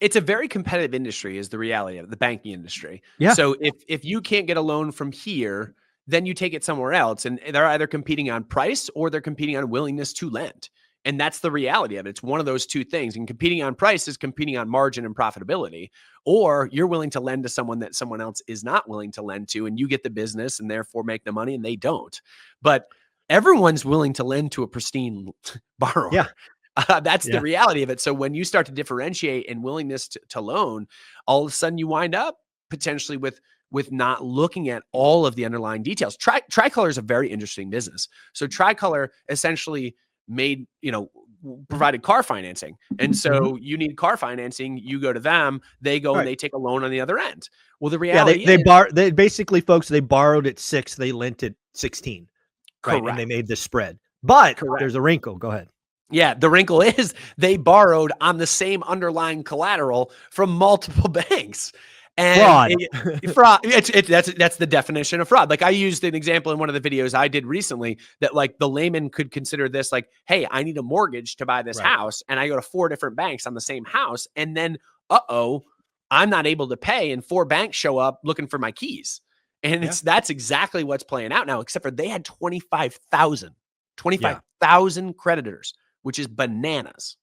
It's a very competitive industry is the reality of it, the banking industry. Yeah. So if you can't get a loan from here, then you take it somewhere else. And they're either competing on price or they're competing on willingness to lend. And that's the reality of it. It's one of those two things. And competing on price is competing on margin and profitability. Or you're willing to lend to someone that someone else is not willing to lend to, and you get the business and therefore make the money and they don't. But everyone's willing to lend to a pristine borrower. Yeah. That's the reality of it. So when you start to differentiate in willingness to loan, all of a sudden you wind up potentially with not looking at all of the underlying details. Tricolor is a very interesting business. So Tricolor essentially made, provided car financing. And so you need car financing, you go to them, they go and they take a loan on the other end. Well, the reality they basically, folks, they borrowed at 6, they lent at 16. Right. And they made the spread. But there's a wrinkle. Go ahead. Yeah, the wrinkle is they borrowed on the same underlying collateral from multiple banks. And fraud. That's the definition of fraud. Like I used an example in one of the videos I did recently that like the layman could consider this like, hey, I need a mortgage to buy this house. And I go to 4 different banks on the same house. And then, I'm not able to pay. And 4 banks show up looking for my keys. And that's exactly what's playing out now, except for they had 25,000 creditors, which is bananas.